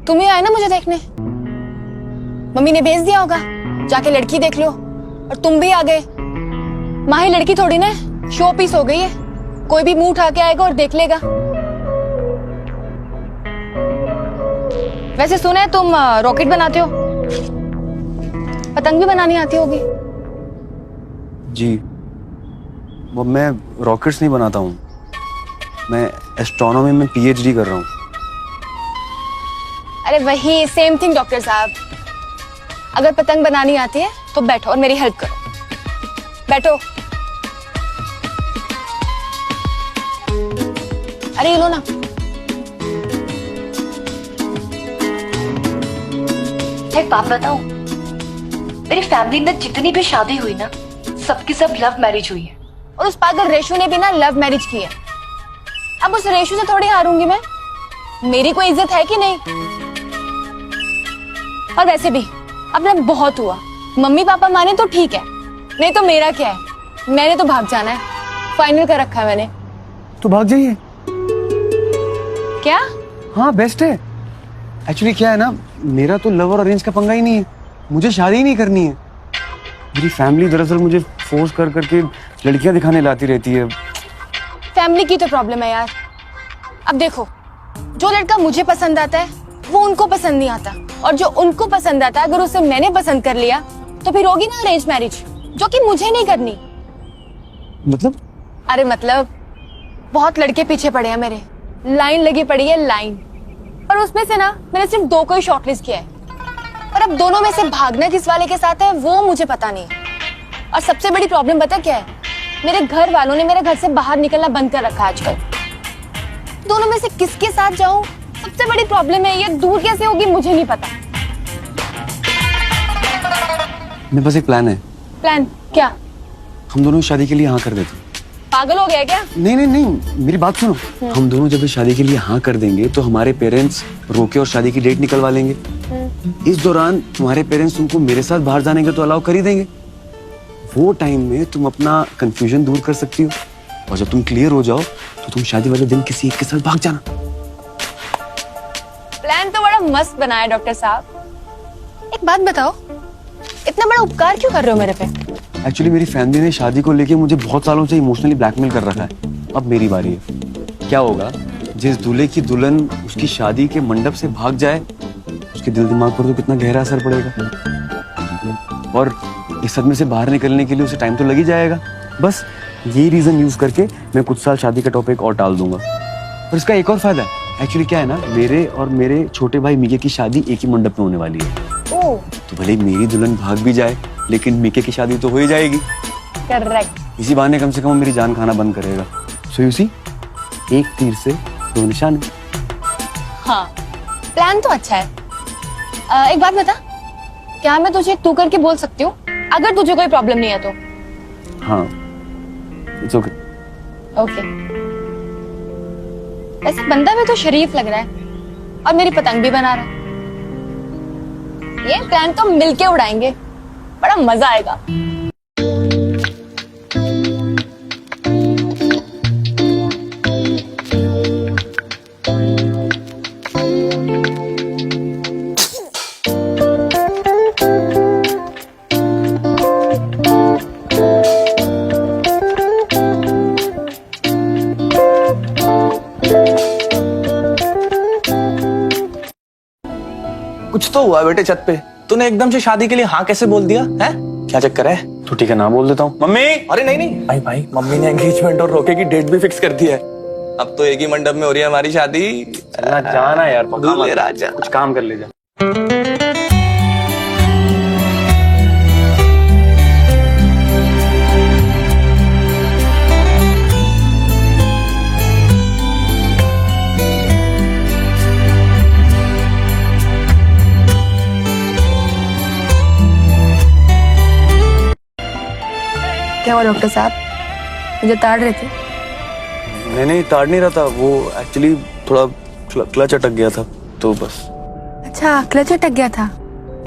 तुम ही आए ना मुझे देखने। मम्मी ने भेज दिया होगा, जाके लड़की देख लो। और तुम भी आ गए। माही लड़की थोड़ी ना, शो पीस हो गई है। कोई भी मुंह उठा के आएगा और देख लेगा। वैसे सुना है तुम रॉकेट बनाते हो, पतंग भी बनानी आती होगी। जी, वो मैं रॉकेट्स नहीं बनाता हूँ, मैं एस्ट्रोनॉमी में पीएचडी कर रहा हूँ। अरे वही सेम थिंग डॉक्टर साहब। अगर पतंग बनानी आती है तो बैठो और मेरी हेल्प करो। बैठो। अरे ये लो ना। एक बात बताऊं, मेरी फैमिली में जितनी भी शादी हुई ना, सबकी सब लव मैरिज हुई है। और उस पागल रेशु ने भी ना लव मैरिज की है। अब उस रेशु से थोड़ी हारूंगी मैं। मेरी कोई इज्जत है कि नहीं। और वैसे भी अब ना बहुत हुआ। मम्मी पापा माने तो ठीक है, नहीं तो मेरा क्या है। मैंने तो भाग जाना है, फाइनल कर रखा है मैंने। तो भाग जाइए। क्या? हाँ बेस्ट है। एक्चुअली क्या है ना, मेरा तो लव और अरेंज का पंगा ही नहीं है। मुझे शादी ही नहीं करनी है। मेरी फैमिली दरअसल मुझे फोर्स कर करके लड़कियां दिखाने लाती रहती है। फैमिली की तो प्रॉब्लम है यार। अब देखो, जो लड़का मुझे पसंद आता है वो उनको पसंद नहीं आता, और जो उनको पसंद आता है अगर उसे मैंने पसंद कर लिया तो फिर होगी ना अरेंज मैरिज, जो कि मुझे नहीं करनी। मतलब? अरे मतलब बहुत लड़के पीछे पड़े हैं मेरे, लाइन लगी पड़ी है लाइन। और उसमें से ना मैंने सिर्फ 2 को ही शॉर्टलिस्ट किया है। और अब दोनों में से भागना किस वाले के साथ है वो मुझे पता नहीं है। और सबसे बड़ी प्रॉब्लम पता क्या है, मेरे घर वालों ने मेरे घर से बाहर निकलना बंद कर रखा है आजकल। दोनों में से किसके साथ जाऊं, सबसे बड़ी प्रॉब्लम है। ये दूर कैसे होगी मुझे नहीं पता। मेरे पास एक प्लान है। प्लान क्या? हम दोनों शादी के लिए हाँ कर देते हैं। पागल हो गया क्या? नहीं नहीं नहीं, मेरी बात सुनो। हम दोनों जब इस शादी के लिए हाँ कर देंगे तो हमारे पेरेंट्स रोके और शादी की डेट निकलवा लेंगे। इस दौरान तुम्हारे पेरेंट्स तुमको मेरे साथ बाहर जाने का तो अलाउ कर ही देंगे। वो टाइम में तुम अपना कंफ्यूजन दूर कर सकती हो, और जब तुम क्लियर हो जाओ तो तुम शादी वाले दिन किसी एक के साथ भाग जाना। प्लान तो बड़ा मस्त बना है डॉक्टर साहब। एक बात बताओ, इतना बड़ा उपकार क्यों कर रहे हो मेरे पे? एक्चुअली मेरी फैमिली ने शादी को लेके मुझे बहुत सालों से इमोशनली ब्लैकमेल कर रखा है। अब मेरी बारी है। क्या होगा जिस दूल्हे की दुल्हन उसकी शादी के मंडप से भाग जाए, उसके दिल दिमाग पर तो कितना गहरा असर पड़ेगा। और इस सदमे से बाहर निकलने के लिए उसे टाइम तो लग ही जाएगा। बस ये रीजन यूज करके मैं कुछ साल शादी का टॉपिक और टाल दूंगा। पर इसका एक और फायदा है। एक्चुअली क्या है ना, मेरे और मेरे छोटे भाई मीके की शादी एक ही मंडप में होने वाली है। ओह, तो भले मेरी दुल्हन भाग भी जाए, लेकिन मीके की शादी तो हो ही जाएगी। करेक्ट। इसी बहाने कम से कम मेरी जान खाना बंद करेगा। सो यू सी, एक तीर से 2 निशान। हाँ, प्लान तो अच्छा है। एक बात बता, क्या मैं तुझे तू करके बोल सकती हूँ अगर तुझे कोई प्रॉब्लम नहीं है तो? हाँ, इट्स ओके। ओके। ऐसे बंदा भी तो शरीफ लग रहा है और मेरी पतंग भी बना रहा है। ये प्लान तो मिलके उड़ाएंगे, बड़ा मजा आएगा। कुछ तो हुआ बेटे छत पे। तूने एकदम से शादी के लिए हाँ कैसे बोल दिया है? क्या चक्कर है? तो ठीक है, ना बोल देता हूँ। मम्मी! अरे नहीं नहीं भाई भाई, मम्मी ने एंगेजमेंट और रोके की डेट भी फिक्स कर दी है। अब तो एक ही मंडप में हो रही है हमारी शादी। चलना जाना यार, दूल्हे राजा। कुछ काम कर ले जा। क्या हुआ डॉक्टर साहब, मुझे ताड़ रहे थे? नहीं, ताड़ नहीं रहा था, वो एक्चुअली थोड़ा क्लच अटक गया था तो बस। अच्छा, क्लच अटक गया था।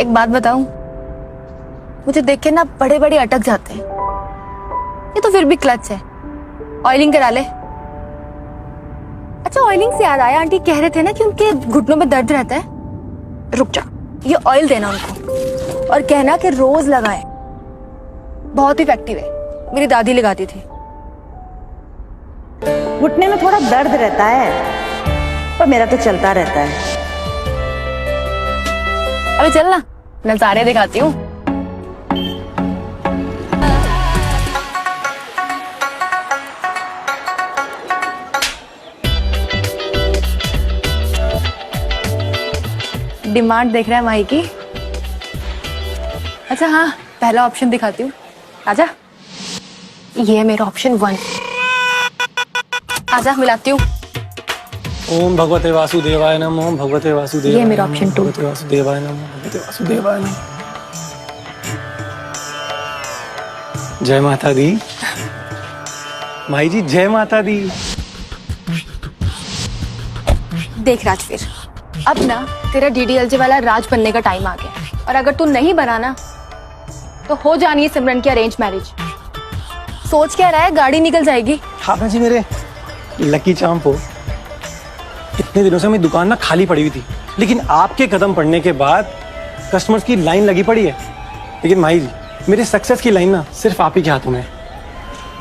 एक बात बताऊं, मुझे देख के ना बड़े बड़े अटक जाते हैं। ये तो फिर भी क्लच है, ऑयलिंग करा ले। अच्छा, ऑयलिंग से याद आया, आंटी कह रहे थे ना कि उनके घुटनों में दर्द रहता है, रुक जा, ये ऑयल देना उनको और कहना कि रोज लगाएं। बहुत इफेक्टिव है, मेरी दादी लगाती थी। घुटने में थोड़ा दर्द रहता है, पर मेरा तो चलता रहता है। अबे चल ना, नजारे दिखाती हूँ। डिमांड देख रहा है माही की। अच्छा हाँ, पहला ऑप्शन दिखाती हूँ, आजा। ये है मेरा ऑप्शन 1। आजा, मिलाती हूँ। ओम भगवते वासुदेवाय नमः। ओम भगवते वासुदेवाय। ये मेरा ऑप्शन 2। भगवते वासुदेवाय नमः। भगवते वासुदेवाय नमः। जय माता दी। माई जी जय माता दी। देख राजवीर, अब ना तेरा डीडीएलजे वाला राज बनने का टाइम आ गया है। और अगर तू नहीं बना ना तो हो जानी है सिमरन की अरेंज मैरिज। सोच क्या रहा है, गाड़ी निकल जाएगी। हाँ जी, मेरे लकी चांप हो। इतने दिनों से मेरी दुकान ना खाली पड़ी हुई थी, लेकिन आपके कदम पड़ने के बाद कस्टमर्स की लाइन लगी पड़ी है। लेकिन माई जी, मेरे सक्सेस की लाइन ना सिर्फ आप ही के हाथों में है,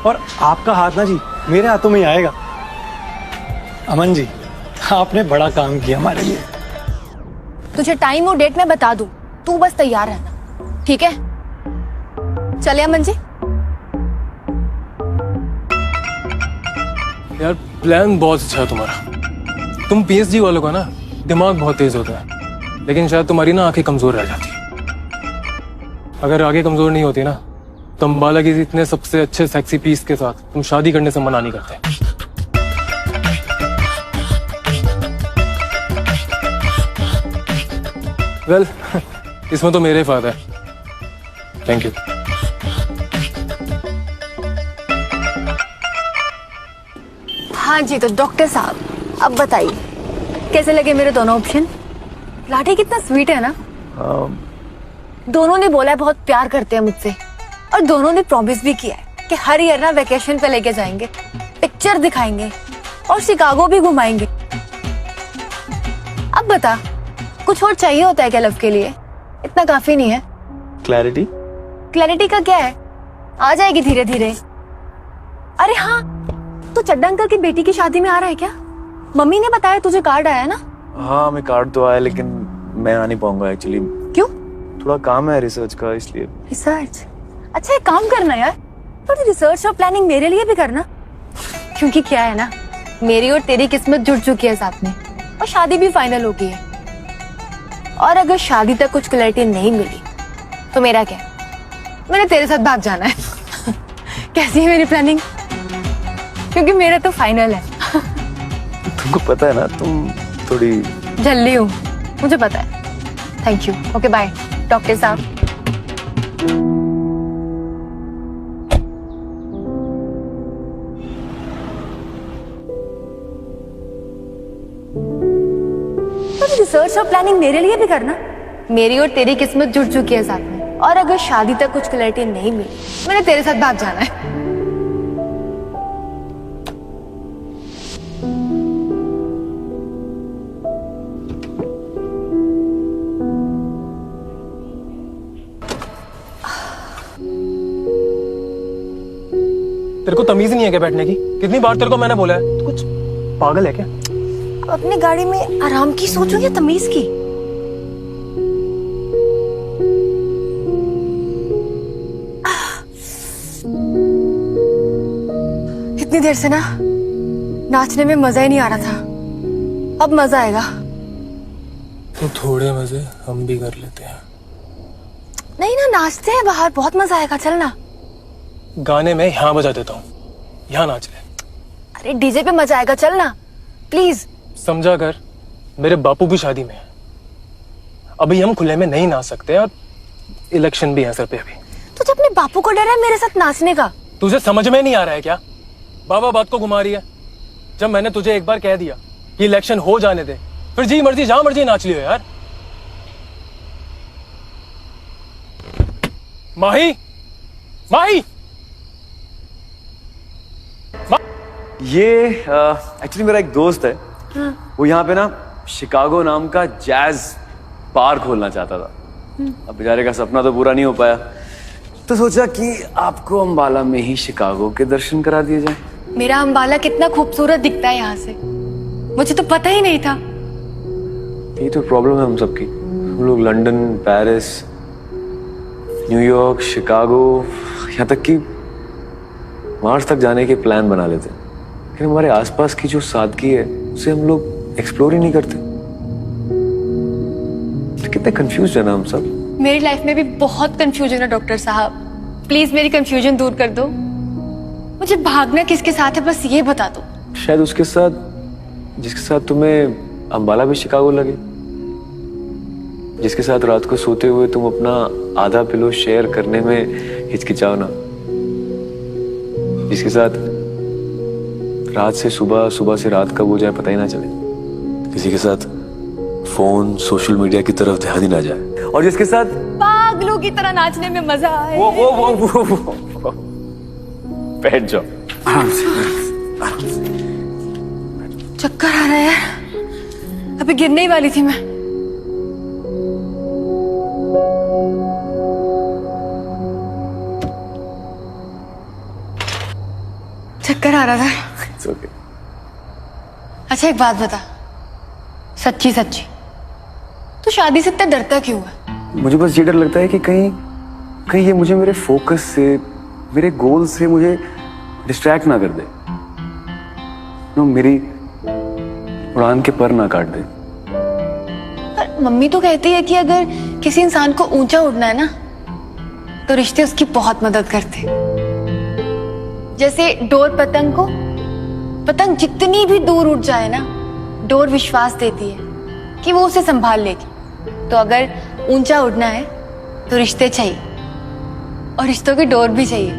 और आपका हाथ ना जी मेरे हाथों में ही आएगा। अमन जी, आपने बड़ा काम किया हमारे लिए। तुझे टाइम और डेट मैं बता दूं, तू बस तैयार रहना, ठीक है? चले अमन जी। यार प्लान बहुत अच्छा है तुम्हारा। तुम पीएचडी वालों का ना दिमाग बहुत तेज होता है, लेकिन शायद तुम्हारी ना आंखें कमजोर रह जाती। अगर आगे कमजोर नहीं होती ना तो अंबाला की इतने सबसे अच्छे सेक्सी पीस के साथ तुम शादी करने से मना नहीं करते। वेल इसमें तो मेरे फायदा है। Thank you. हाँ जी, तो डॉक्टर साहब अब बताइए कैसे लगे मेरे दोनों ऑप्शन? लाठी कितना स्वीट है ना। दोनों ने बोला है बहुत प्यार करते हैं मुझसे, और दोनों ने प्रॉमिस भी किया है कि हर ईयर ना वेकेशन पे लेके जाएंगे, पिक्चर दिखाएंगे और शिकागो भी घुमाएंगे। अब बता, कुछ और चाहिए होता है क्या लव के लिए? इतना काफी नहीं है? क्लैरिटी? क्लैरिटी का क्या है, आ जाएगी धीरे धीरे। अरे हाँ, तो चड्डा अंकल की बेटी की शादी में आ रहा है क्या? मम्मी ने बताया तुझे कार्ड आया ना? हाँ, मैं कार्ड तो आया, लेकिन मैं आ नहीं पाऊंगा एक्चुअली। क्यों? थोड़ा काम है रिसर्च का, इसलिए। रिसर्च? अच्छा एक काम करना यार, थोड़ी रिसर्च और प्लानिंग मेरे लिए भी करना। क्योंकि क्या है ना, मेरी और तेरी किस्मत जुड़ चुकी है साथ में, और शादी भी फाइनल हो गई है। और अगर शादी तक कुछ क्लैरिटी नहीं मिली तो मेरा क्या, मैंने तेरे साथ भाग जाना है। कैसी है मेरी प्लानिंग? क्योंकि मेरा तो फाइनल है। तुमको पता है ना, तुम थोड़ी जल्दी हूँ, मुझे पता है। Thank you, okay by doctor साहब। रिसर्च और प्लानिंग मेरे लिए भी करना। मेरी और तेरी किस्मत जुड़ चुकी है साथ में, और अगर शादी तक कुछ क्लैरिटी नहीं मिली, मैंने तेरे साथ भाग जाना है। तेरे को तमीज नहीं है क्या बैठने की? कितनी बार तेरे को मैंने बोला है? तू कुछ पागल है क्या? अपनी गाड़ी में आराम की सोचूं या तमीज की? इतनी देर से ना नाचने में मजा ही नहीं आ रहा था, अब मजा आएगा। तो थोड़े मजे हम भी कर लेते हैं। नहीं ना, नाचते हैं बाहर, बहुत मजा आएगा, चल ना। गाने में यहाँ बजा देता हूँ, यहाँ नाच ले। अरे डीजे पे मजा आएगा, चल ना प्लीज। समझा कर, मेरे बापू भी शादी में है, अभी हम खुले में नहीं नाच सकते, और इलेक्शन भी है सर पे अभी। तुझे अपने बापू को डर है मेरे साथ नाचने का? तुझे समझ में नहीं आ रहा है क्या? बाबा बात को घुमा रही है। जब मैंने तुझे एक बार कह दिया कि इलेक्शन हो जाने दे, फिर जी मर्जी जहां मर्जी नाच लियो यार। माही, माही, ये एक्चुअली मेरा एक दोस्त है। वो यहाँ पे ना शिकागो नाम का जैज पार्क खोलना चाहता था। अब बेचारे का सपना तो पूरा नहीं हो पाया, तो सोचा कि आपको अंबाला में ही शिकागो के दर्शन करा दिए जाए। मेरा अंबाला कितना खूबसूरत दिखता है यहाँ से, मुझे तो पता ही नहीं था। ये तो प्रॉब्लम है हम सबकी। हम लोग लंदन, पेरिस, न्यूयॉर्क, शिकागो, यहाँ तक कि मार्स तक जाने के प्लान बना लेते हैं, लेकिन हमारे आसपास की जो सादगी है उसे हम लोग एक्सप्लोर ही नहीं करते। कितने कंफ्यूज है ना हम सब। मेरी लाइफ में भी बहुत कंफ्यूजन है डॉक्टर साहब, प्लीज मेरी कंफ्यूजन दूर कर दो। मुझे भागना किसके साथ है बस ये बता दो। शायद उसके साथ जिसके साथ तुम्हें अंबाला भी शिकागो लगे, जिसके साथ रात को सोते हुए तुम अपना आधा पिलो शेयर करने में हिचकिचाओ ना, जिसके साथ रात से सुबह, सुबह से रात कब हो जाए पता ही ना चले, किसी के साथ फोन, सोशल मीडिया की तरफ ध्यान ही ना जाए, और जिसके साथ पागलों की तरह नाचने में मजा आए। वो बैठ जाओ आराम से, आराम से। चक्कर आ रहा है यार, अभी गिरने ही वाली थी मैं। चक्कर आ रहा था। It's okay. अच्छा एक बात बता, सच्ची सच्ची तू शादी से इतना डरता क्यों है? मुझे बस ये डर लगता है कि कहीं कहीं ये मुझे मेरे फोकस से, मेरे गोल से मुझे डिस्ट्रैक्ट ना कर दे, मेरी उड़ान के पर ना काट दे। पर मम्मी तो कहती है कि अगर किसी इंसान को ऊंचा उड़ना है ना तो रिश्ते उसकी बहुत मदद करते हैं। जैसे डोर पतंग को, पतंग जितनी भी दूर उड़ जाए ना, डोर विश्वास देती है कि वो उसे संभाल लेगी। तो अगर ऊंचा उड़ना है तो रिश्ते चाहिए, और रिश्तों की डोर भी चाहिए।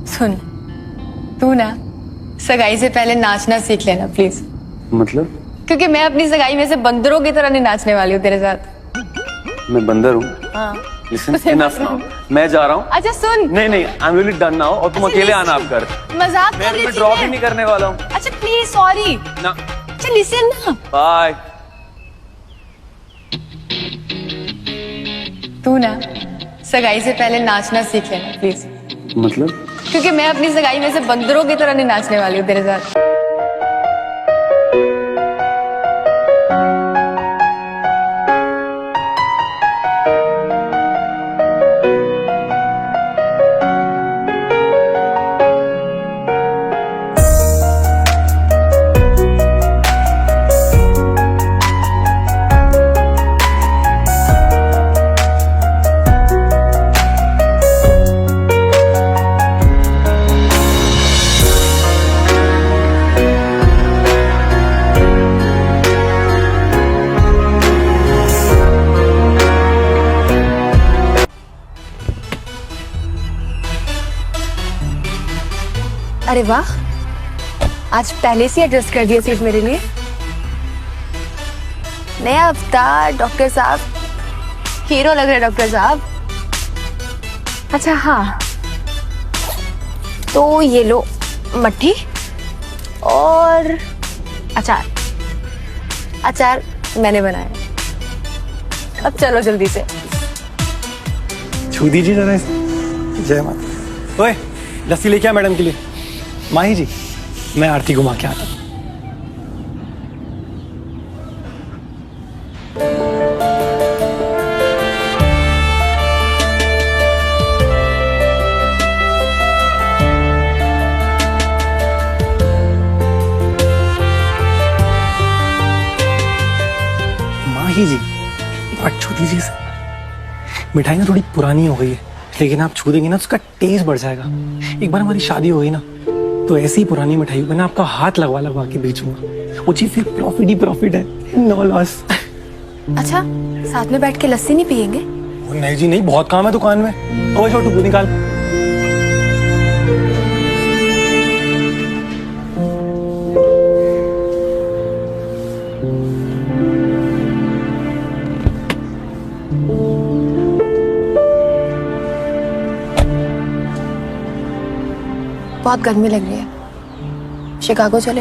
सुन, तू ना सगाई से पहले नाचना सीख लेना प्लीज। मतलब? क्योंकि मैं अपनी सगाई में से बंदरों की तरह नहीं नाचने वाली हूँ तेरे साथ। मैं बंदर हूँ? हाँ। Listen, enough now. मैं जा रहा हूँ। अच्छा सुन। नहीं नहीं, I'm really done now, और तुम अच्छा, अकेले listen. आना आप घर। मजाक कर मैं रही थी ड्रॉप ही मैं। नहीं करने वाला हूँ। अच्छा प्लीज, सॉरी। ना। अच्छा लिसन ना। बाय। तू ना सगाई से पहले नाचना सीख लेना प्लीज। मतलब? क्योंकि मैं अपनी सगाई में से बंदरों की तरह नहीं नाचने वाली हूँ तेरे साथ। अरे वाह, आज पहले से एडजस्ट कर दिया सीट मेरे लिए। नया अवतार डॉक्टर साहब, हीरो लग रहे हैं डॉक्टर साहब। अच्छा हाँ, तो ये लो मट्ठी और अचार। अचार मैंने बनाया। अब चलो जल्दी से। छू दीजिए जरा इसे। जय माता। ओए लस्सी लेके आ मैडम के लिए। माही जी, मैं आरती घुमा के आता हूँ। माही जी, एक बार छू दीजिए इसे। मिठाई ना थोड़ी पुरानी हो गई है, लेकिन आप छू देंगे ना तो उसका टेस्ट बढ़ जाएगा। एक बार हमारी शादी हो गई ना तो ऐसी पुरानी मिठाई मैंने आपका हाथ लगवा के बेचूंगा। वो चीज फिर प्रॉफिट ही प्रॉफिट है, नो लॉस। अच्छा, साथ में बैठ के लस्सी नहीं पियेंगे? नहीं जी नहीं, बहुत काम है दुकान में। ओए छोटू तू निकाल। बहुत गर्मी लग रही है, शिकागो चले?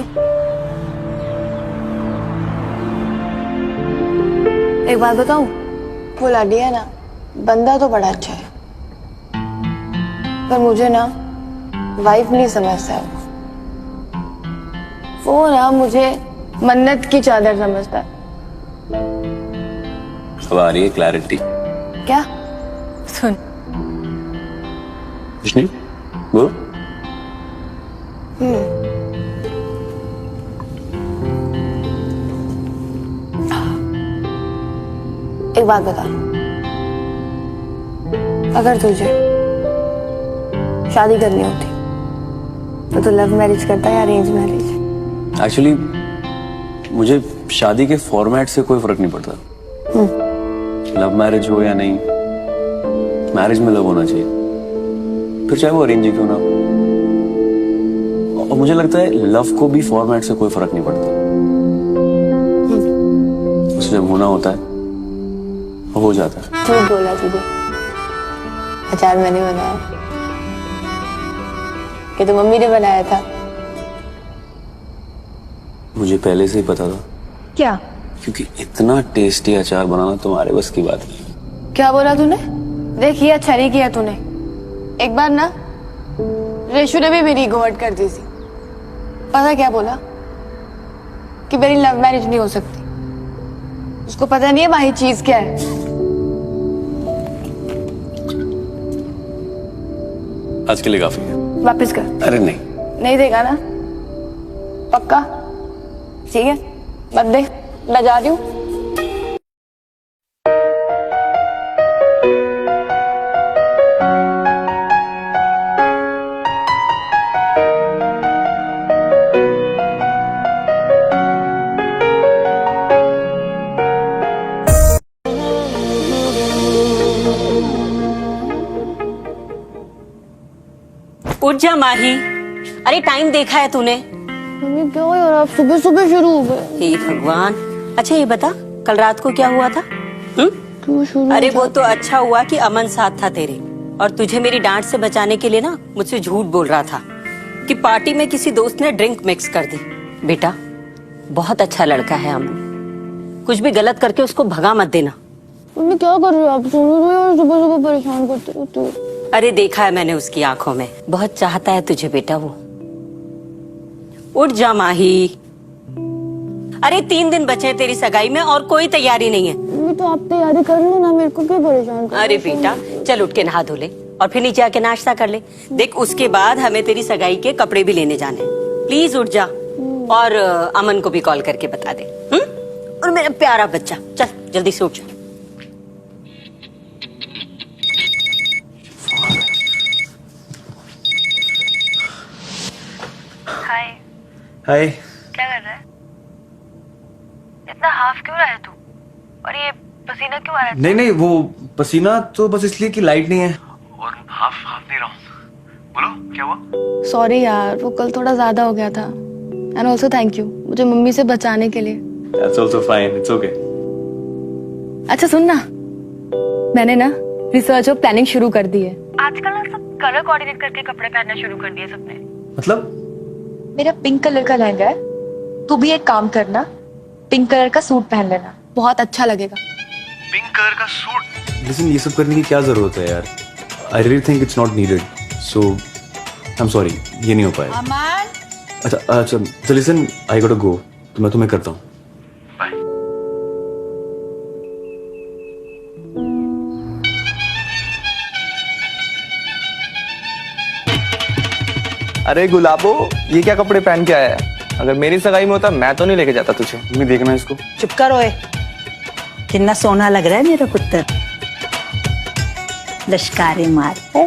एक बात बताऊं, वो लाडी है ना, बंदा तो बड़ा अच्छा है, पर मुझे ना वाइफ नहीं समझता है वो ना मुझे मन्नत की चादर समझता है। अब आ रही है क्लैरिटी। क्या? सुन, कुछ नहीं, बोल। एक बात बता, अगर तुझे शादी करनी होती तो तू लव मैरिज करता या अरेंज मैरिज? एक्चुअली मुझे शादी के फॉर्मेट से कोई फर्क नहीं पड़ता। लव मैरिज हो या नहीं, मैरिज में लव होना चाहिए, फिर चाहे वो अरेंज ही क्यों ना हो। और मुझे लगता है लव को भी फॉर्मेट से कोई फर्क नहीं पड़ता। उसे जब होना होता है वो हो जाता है। झूठ बोला तुझे, अचार मैंने बनाया कि तो मम्मी ने बनाया था। मुझे पहले से ही पता था, क्या? क्योंकि इतना टेस्टी अचार बनाना तुम्हारे बस की बात नहीं। क्या बोला तूने? देख, ये अच्छा नहीं किया तूने। एक बार ना रेशु ने भी मेरी ईगो हर्ट कर दी थी। पता क्या बोला? कि मेरी लव मैरिज नहीं हो सकती। उसको पता नहीं है वही चीज क्या है। आज के लिए काफी है। वापस कर। अरे नहीं, नहीं देगा ना? पक्का? ठीक है, मत दे, मैं जा रही हूँ। उठ जा माही। अरे टाइम देखा है तूने? मम्मी क्या हो यार, आप सुबह सुबह शुरू हो गए। हे भगवान। अच्छा ये बता, कल रात को क्या हुआ था? क्यों शुरू? अरे वो तो अच्छा हुआ कि अमन साथ था तेरे, और तुझे मेरी डांट से बचाने के लिए ना मुझसे झूठ बोल रहा था कि पार्टी में किसी दोस्त ने ड्रिंक मिक्स कर दी। बेटा बहुत अच्छा लड़का है अमन, कुछ भी गलत करके उसको भगा मत देना। मम्मी क्या कर रहे हो आप? सुनो तो यार, सुबह सुबह परेशान करते रहते हो। अरे देखा है मैंने उसकी आंखों में, बहुत चाहता है तुझे बेटा वो। उठ जा माही। अरे 3 दिन बचे हैं तेरी सगाई में और कोई तैयारी नहीं है। मम्मी तो आप तैयारी कर लो ना, मेरे को क्यों परेशान कर रहे हो? अरे बेटा चल उठ के नहा धो ले और फिर नीचे आके नाश्ता कर ले। देख उसके बाद हमें तेरी सगाई के कपड़े भी लेने जाने हैं। प्लीज उठ जा और अमन को भी कॉल करके बता दे। और मेरा प्यारा बच्चा चल जल्दी से उठ जा। हाय। क्या कर रहा है? इतना हाफ क्यों रहा है तू? और ये पसीना क्यों आ रहा है? नहीं नहीं, वो पसीना तो बस इसलिए कि लाइट नहीं है। और हाफ नहीं रहा हूँ। बोलो क्या हुआ? सॉरी यार, वो कल थोड़ा ज्यादा हो गया था। एंड ऑल्सो थैंक यू मुझे मम्मी से बचाने के लिए। That's also fine, it's okay. अच्छा सुन ना, मैंने ना रिसर्च और प्लानिंग शुरू कर दी है। आजकल ना सब कलर कोऑर्डिनेट करके कपड़े पहनना शुरू कर दिए सबने। मतलब? मेरा पिंक कलर का लहंगा है, तू भी एक काम करना, पिंक कलर का सूट पहन लेना, बहुत अच्छा लगेगा। पिंक कलर का सूट? लिसन, ये सब करने की क्या जरूरत है यार? I really think it's not needed, so I am sorry, ये नहीं हो पाएगा। अच्छा अच्छा, so listen, I gotta go, तो मैं तुम्हें करता हूँ। बाय। अरे गुलाबो, ये क्या कपड़े पहन के आया है? अगर मेरी सगाई में होता मैं तो नहीं लेके जाता तुझे। तुम्हें देखना इसको। चुप कर ओए, कितना सोना लग रहा है मेरा पुत्र। लश्कारे मारता है।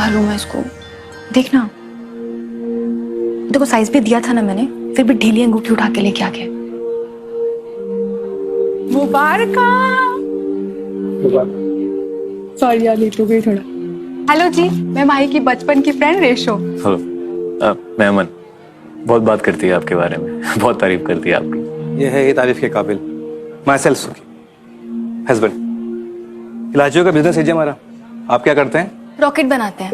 संभालूं मैं इसको? देखना, देखो साइज भी दिया था ना मैंने, फिर भी ढीली अंगूठी उठा के लेके आ गया। मुबारक। सॉरी यार, लेट हो गई थोड़ा। हेलो जी, मैं माही की बचपन की फ्रेंड रेशो। हेलो, मैं अमन। बहुत बात करती है आपके बारे में, बहुत तारीफ करती है आपकी। ये है ये तारीफ के काबिल। माई सेल्फ सुखी, हस्बैंड। इलायचियों का बिजनेस है जी हमारा। आप क्या करते हैं? रॉकेट बनाते हैं।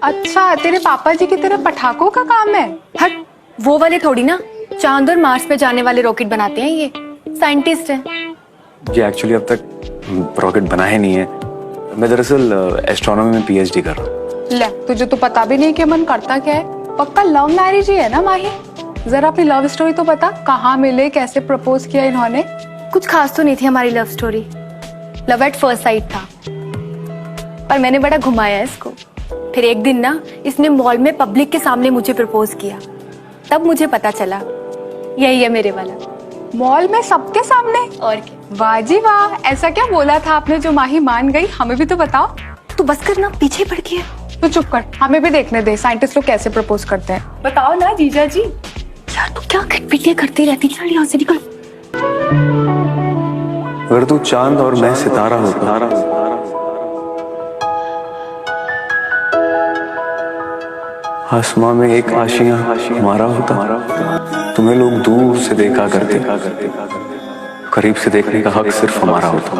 अच्छा, तेरे पापा जी की तरह पटाखों का काम है? हट, वो वाले थोड़ी ना, चांद और मार्स पे जाने वाले रॉकेट बनाते हैं। ये साइंटिस्ट हैं। ये एक्चुअली अब तक रॉकेट बनाया नहीं है। मैं दरअसल एस्ट्रोनॉमी में पीएचडी कर रहा हूँ। ले, तुझे तो पता भी नहीं कि मन करता क्या है। पक्का लव मैरिज ही है ना माही? जरा अपनी लव स्टोरी तो बता, कहाँ मिले, कैसे प्रपोज किया इन्होंने? कुछ खास तो नहीं थी हमारी love story. Love at first sight था, पर मैंने बड़ा घुमाया इसको। फिर एक दिन ना, इसने मॉल में पब्लिक के सामने मुझे प्रपोज किया। तब मुझे पता चला यही है मेरे वाला। मॉल में सबके सामने? और क्या। वाह जी वाह, ऐसा क्या बोला था आपने जो माही मान गई? हमें भी तो बताओ। तू बस करना, पीछे पड़ गया। तू चुप कर, हमें भी देखने दे साइंटिस्ट लोग कैसे प्रपोज करते हैं। बताओ ना जीजा जी। यार तू क्या खटपिटियां करती रहती, चल यहाँ से निकल। अगर तू चांद और मैं सितारा होता, आसमां में एक आशियां हमारा होता, तुम्हें लोग दूर से देखा करते, करीब से देखने का हक सिर्फ हमारा होता।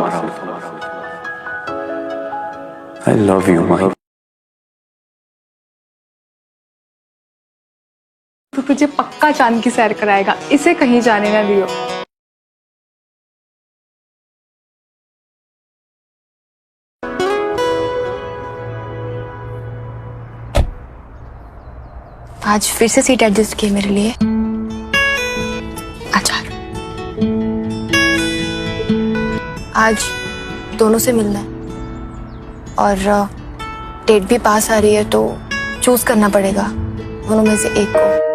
आई लव यू माही। तो तुझे पक्का चांद की सैर कराएगा, इसे कहीं जाने ना दियो। आज फिर से सीट एडजस्ट की मेरे लिए। अच्छा, आज दोनों से मिलना है और डेट भी पास आ रही है, तो चूज करना पड़ेगा दोनों में से एक को।